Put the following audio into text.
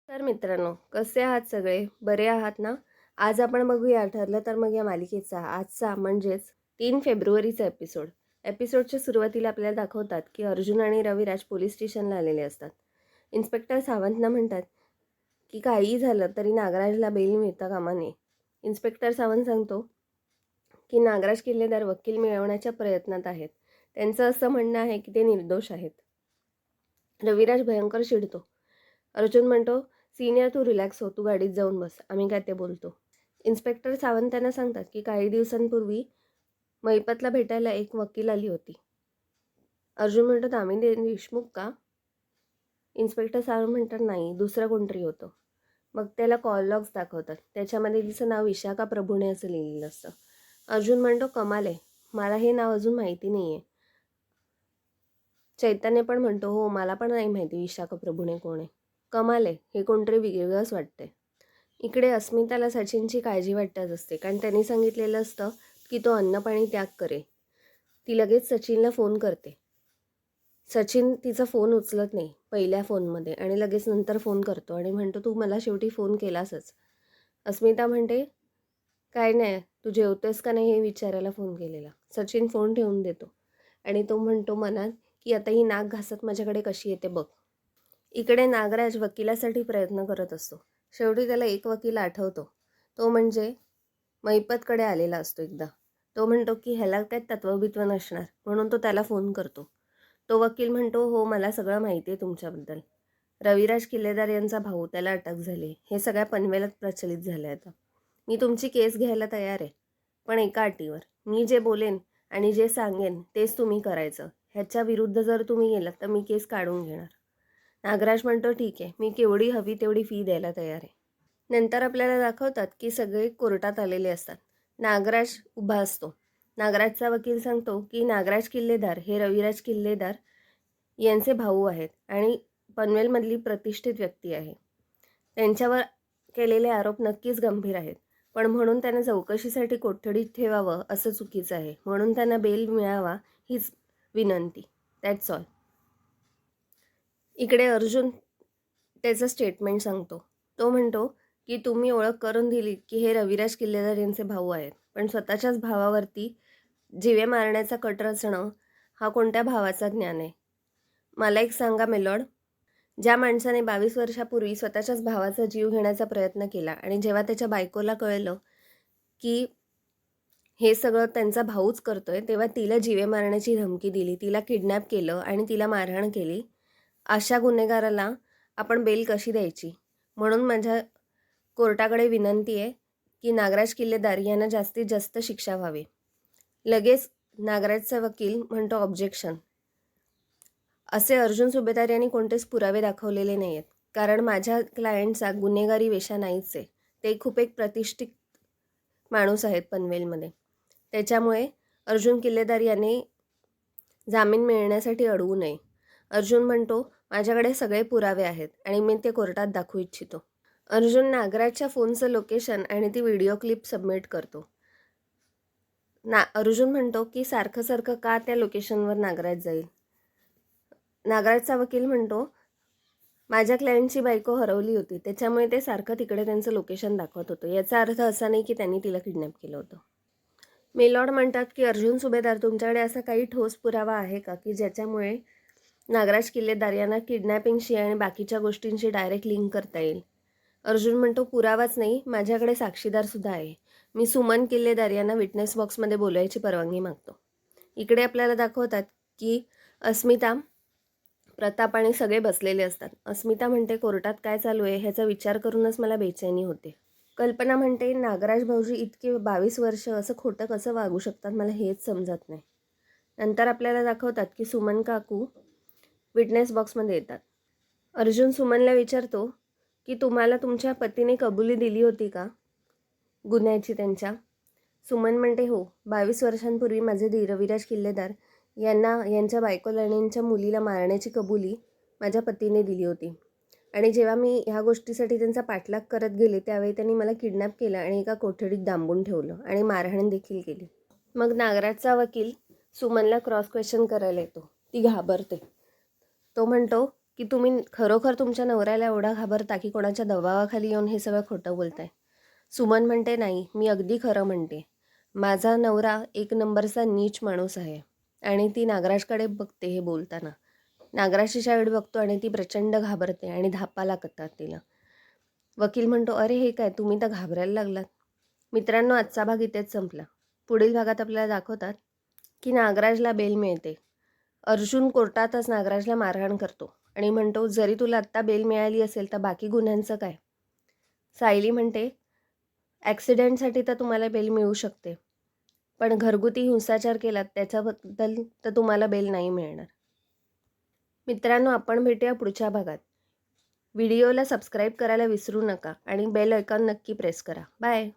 तर मित्रांनो, कसे आहात सगळे? बरे आहात ना? आज आपण बघूया ठरलं तर मग या मालिकेचा आजचा म्हणजेच 3 फेब्रुवारीचा एपिसोड. एपिसोडच्या सुरुवातीला आपल्याला दाखवतात की अर्जुन आणि रविराज पोलीस स्टेशनला आलेले असतात. इन्स्पेक्टर सावंतना म्हणतात की काहीही झालं तरी नागराजला बेल मिळता कामा नये. इन्स्पेक्टर सावंत सांगतो की नागराज किल्लेदार वकील मिळवण्याच्या प्रयत्नात आहेत. त्यांचं असं म्हणणं आहे की ते निर्दोष आहेत. रविराज भयंकर चिडतो. अर्जुन म्हणतो, "सीनियर तू रिलॅक्स हो, तू गाडीत जाऊन बस, आम्ही काय ते बोलतो." इन्स्पेक्टर सावंत त्यांना सांगतात की काही दिवसांपूर्वी महिपतला भेटायला एक वकील आली होती. अर्जुन म्हणतो, "दामिनी देशमुख का?" इन्स्पेक्टर सावंत म्हणतात, "नाही, दुसरं कोणतरी होतं." मग त्याला कॉल लॉग्स दाखवतात. त्याच्यामध्ये तिचं नाव विशाखा प्रभुणे असं लिहिलेलं असतं. अर्जुन म्हणतो, "कमाल आहे, मला हे नाव अजून माहिती नाही आहे." चैतन्य पण म्हणतो, "हो, मला पण नाही माहिती विशाखा प्रभुणे कोण आहे." कमाल आहे, हे कोणतरी वेगळंच वाटतंय. इकडे अस्मिताला सचिनची काळजी वाटतच असते, कारण त्यांनी सांगितलेलं असतं की तो अन्नपाणी त्याग करे. ती लगेच सचिनला फोन करते. सचिन तिचा फोन उचलत नाही पहिल्या फोनमध्ये आणि लगेच नंतर फोन करतो आणि म्हणतो, "तू मला शेवटी फोन केलासच." अस्मिता म्हणते, "काय नाही, तू जेवतोयस का नाही हे विचारायला फोन केलेला." सचिन फोन ठेवून देतो आणि तो म्हणतो मनात की आता ही नाक घासत माझ्याकडे कशी येते बघ. इकडे नागराज वकिलासाठी प्रयत्न करत असतो. शेवटी त्याला एक वकील आठवतो. तो म्हणजे महिपतकडे आलेला असतो एकदा. तो म्हणतो की ह्याला काय तत्वबित्व नसणार, म्हणून तो त्याला फोन करतो. तो वकील म्हणतो, "हो, मला सगळं माहिती आहे तुमच्याबद्दल. रविराज किल्लेदार यांचा भाऊ, त्याला अटक झाली. हे सगळ्या पनवेलात प्रचलित झालं आहे आता. मी तुमची केस घ्यायला तयार आहे, पण एका अटीवर. मी जे बोलेन आणि जे सांगेन तेच तुम्ही करायचं. ह्याच्या विरुद्ध जर तुम्ही गेलात तर मी केस काढून घेणार." नागराज म्हणतो, "ठीक आहे, मी केवढी हवी तेवढी फी द्यायला तयार आहे." नंतर आपल्याला दाखवतात की सगळे कोर्टात आलेले असतात. नागराज उभा असतो. नागराजचा वकील सांगतो की नागराज किल्लेदार हे रविराज किल्लेदार यांचे भाऊ आहेत आणि पनवेलमधली प्रतिष्ठित व्यक्ती आहे. त्यांच्यावर केलेले आरोप नक्कीच गंभीर आहेत, पण म्हणून त्यांना चौकशीसाठी कोठडीत ठेवावं असं चुकीचं आहे. म्हणून त्यांना बेल मिळावा हीच विनंती. That's all. इकडे अर्जुन त्याचं स्टेटमेंट सांगतो. तो म्हणतो की तुम्ही ओळख करून दिली की हे रविराज किल्लेदार यांचे भाऊ आहेत, पण स्वतःच्याच भावावरती जीवे मारण्याचा कट रचणं हा कोणत्या भावाचा ज्ञान आहे? मला एक सांगा मेलॉर्ड, ज्या माणसाने 22 वर्षापूर्वी स्वतःच्याच भावाचा जीव घेण्याचा प्रयत्न केला आणि जेव्हा त्याच्या बायकोला कळलं की हे सगळं त्यांचा भाऊच करतोय, तेव्हा तिला जीवे मारण्याची धमकी दिली, तिला किडनॅप केलं आणि तिला मारहाण केली, अशा गुन्हेगाराला आपण बेल कशी द्यायची? म्हणून माझ्या कोर्टाकडे विनंती आहे की नागराज किल्लेदार यांना जास्तीत जास्त शिक्षा व्हावी. लगेच नागराजचा वकील म्हणतो, "ऑब्जेक्शन." असे अर्जुन सुभेदार यांनी कोणतेच पुरावे दाखवलेले नाही आहेत, कारण माझ्या क्लायंटचा गुन्हेगारी वेशा नाहीच आहे. ते खूप एक प्रतिष्ठित माणूस आहेत पनवेलमध्ये. त्याच्यामुळे अर्जुन किल्लेदार यांनी जामीन मिळण्यासाठी अडवू नये. अर्जुन म्हणतो, "माझ्याकडे सगळे पुरावे आहेत आणि मी ते कोर्टात दाखवू इच्छितो." अर्जुन नागराजच्या फोनचं लोकेशन आणि ती व्हिडिओ क्लिप सबमिट करतो. अर्जुन म्हणतो की सारखं सारखं का त्या लोकेशनवर नागराज जाईल? नागराजचा वकील म्हणतो, "माझ्या क्लायंटची बायको हरवली होती, त्याच्यामुळे ते सारखं तिकडे त्यांचं लोकेशन दाखवत होतं. याचा अर्थ असा नाही की त्यांनी तिला किडनॅप केलं होतं." मेलॉर्ड म्हणतात की अर्जुन सुभेदार, तुमच्याकडे असा काही ठोस पुरावा आहे का की ज्याच्यामुळे नागराज किल्लेदार यांना किडनॅपिंगशी आणि बाकीच्या गोष्टींशी डायरेक्ट लिंक करता येईल? अर्जुन म्हणतो, "पुरावाच नाही, माझ्याकडे साक्षीदारसुद्धा आहे. मी सुमन किल्लेदार यांना विटनेस बॉक्समध्ये बोलायची परवानगी मागतो." इकडे आपल्याला दाखवतात की अस्मिता, प्रताप आणि सगळे बसलेले असतात. अस्मिता म्हणते, "कोर्टात काय चालू आहे ह्याचा विचार करूनच मला बेचैनी होते." कल्पना म्हणते, "नागराज भाऊजी इतके 22 वर्ष असं खोटं कसं वागू शकतात, मला हेच समजत नाही." नंतर आपल्याला दाखवतात की सुमन काकू विटनेस बॉक्समध्ये येतात. अर्जुन सुमनला विचारतो की तुम्हाला तुमच्या पतीने कबुली दिली होती का गुन्ह्याची त्यांच्या? सुमन म्हणते, "हो, 22 वर्षांपूर्वी माझे रविराज किल्लेदार यांना यांच्या बायकोला आणि यांच्या मुलीला मारण्याची कबुली माझ्या पतीने दिली होती. आणि जेव्हा मी ह्या गोष्टीसाठी त्यांचा पाठलाग करत गेले त्यावेळी त्यांनी मला किडनॅप केलं आणि एका कोठडीत डांबून ठेवलं आणि मारहाण देखील केली." मग नागराजचा वकील सुमनला क्रॉस क्वेश्चन करायला येतो. ती घाबरते. तो म्हणतो की तुम्ही खरोखर तुमच्या नवऱ्याला एवढा घाबरता की कोणाच्या दबावाखाली येऊन हे सगळं खोटं बोलताय. सुमन म्हणते, नाही, मी अगदी खरं म्हणते. माझा नवरा एक नंबरचा नीच माणूस आहे. आणि ती नागराजकडे बघते हे बोलताना. नागराजच्या वेळी बघतो आणि ती प्रचंड घाबरते आणि धापा लागतात तिला. वकील म्हणतो, अरे हे काय, तुम्ही तर घाबरायला लागलात. मित्रांनो, आजचा भाग इथेच संपला. पुढील भागात आपल्याला दाखवतात की नागराजला बेल मिळते. अर्जुन कोर्टातच नागराजला मारहाण करतो आणि म्हणतो, जरी तुला आत्ता बेल मिळाली असेल तर बाकी गुन्ह्यांचं काय. सायली म्हणते, ॲक्सिडेंटसाठी तर तुम्हाला बेल मिळू शकते, पण घरगुती हिंसाचार केलात त्याच्याबद्दल तर तुम्हाला बेल नाही मिळणार. मित्रांनो, आपण भेटूया पुढच्या भागात. व्हिडिओला सबस्क्राईब करायला विसरू नका आणि बेल आयकॉन नक्की प्रेस करा. बाय.